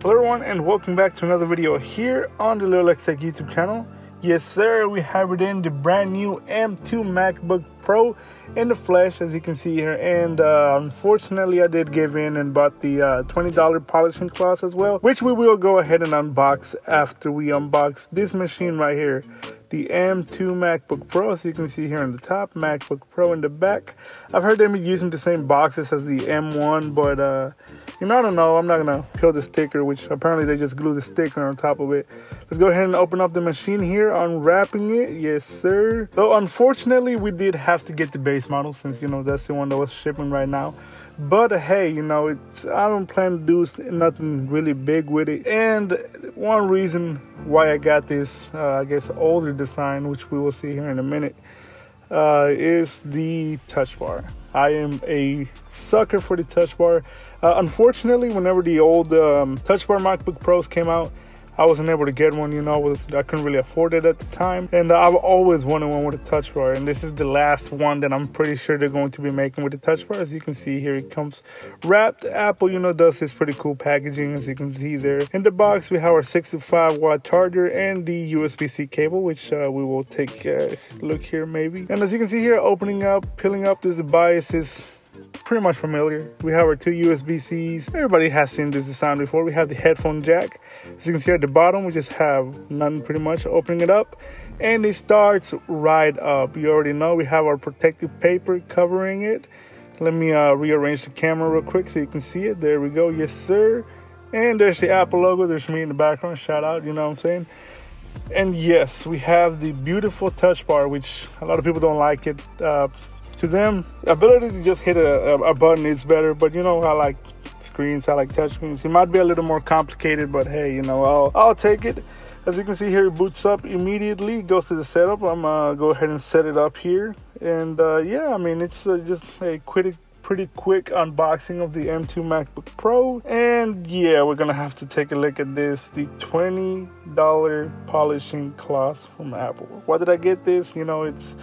Hello everyone, and welcome back to another video here on the Lil'X Tech YouTube channel. Yes sir, we have it in the brand new M2 MacBook Pro in the flesh, as you can see here. And unfortunately I did give in and bought the $20 polishing cloth as well, which we will go ahead and unbox after we unbox this machine right here, the M2 MacBook Pro. As you can see here on the top, MacBook Pro in the back. I've heard them using the same boxes as the M1, but I don't know. I'm not gonna peel the sticker, which apparently they just glue the sticker on top of it. Let's go ahead and open up the machine here, unwrapping it. Yes sir. So unfortunately we did have to get the base model, since that's the one that was shipping right now. But hey, I don't plan to do nothing really big with it. And one reason why I got this, I guess, older design, which we will see here in a minute, is the touch bar. I am a sucker for the touch bar. Unfortunately, whenever the old touch bar MacBook Pros came out, I wasn't able to get one. I couldn't really afford it at the time, and I've always wanted one with a touch bar. And this is the last one that I'm pretty sure they're going to be making with the touch bar. As you can see here, it comes wrapped. Apple, does this pretty cool packaging. As you can see there in the box, we have our 65-watt charger and the USB-C cable, which we will take a look here maybe. And as you can see here, opening up, peeling up this device is pretty much familiar. We have our two USB-Cs. Everybody has seen this design before. We have the headphone jack. As you can see at the bottom, we just have none pretty much. Opening it up, and it starts right up. You already know we have our protective paper covering it. Let me rearrange the camera real quick so you can see it. There we go. Yes sir. And there's the Apple logo. There's me in the background. Shout out, you know what I'm saying? And yes, we have the beautiful touch bar, which a lot of people don't like it. To them, ability to just hit a button is better, but I like screens, I like touch screens. It might be a little more complicated, but hey, I'll take it. As you can see here, it boots up immediately, goes to the setup. I'm gonna go ahead and set it up here. And yeah, it's just a pretty quick unboxing of the M2 MacBook Pro. And yeah, we're gonna have to take a look at this, the $20 polishing cloth from Apple. Why did I get this? It's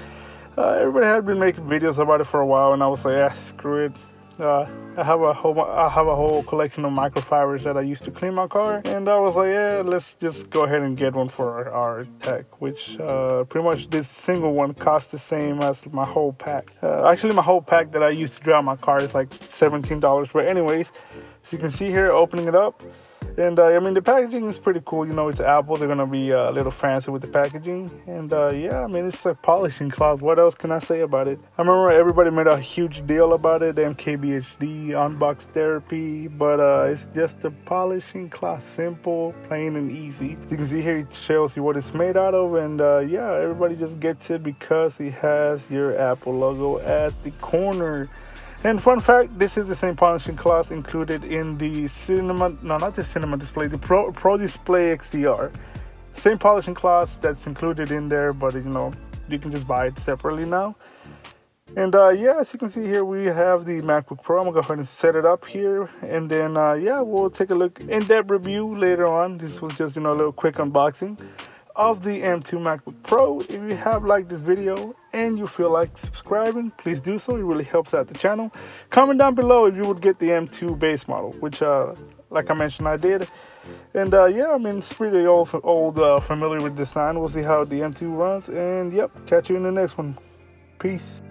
everybody had been making videos about it for a while, and I was like, screw it. I have a whole collection of microfibers that I used to clean my car, and I was like, let's just go ahead and get one for our tech, which pretty much this single one costs the same as my whole pack. Actually, my whole pack that I used to dry my car is like $17. But anyways, as you can see here, opening it up. And the packaging is pretty cool. It's Apple. They're gonna be a little fancy with the packaging. And yeah, it's a polishing cloth. What else can I say about it? I remember everybody made a huge deal about it, MKBHD, unbox therapy, but it's just a polishing cloth, simple, plain and easy. You can see here it shows you what it's made out of, and yeah, everybody just gets it because it has your Apple logo at the corner. And fun fact, this is the same polishing cloth included in the the Pro Display XDR. Same polishing cloth that's included in there, but you can just buy it separately now. And yeah, as you can see here, we have the MacBook Pro. I'm gonna go ahead and set it up here, and then yeah, we'll take a look in-depth review later on. This was just a little quick unboxing of the M2 MacBook Pro. If you have liked this video and you feel like subscribing, please do so. It really helps out the channel. Comment down below if you would get the M2 base model, which like I mentioned, I did. And yeah, it's pretty old familiar with design. We'll see how the M2 runs, and yep, catch you in the next one. Peace.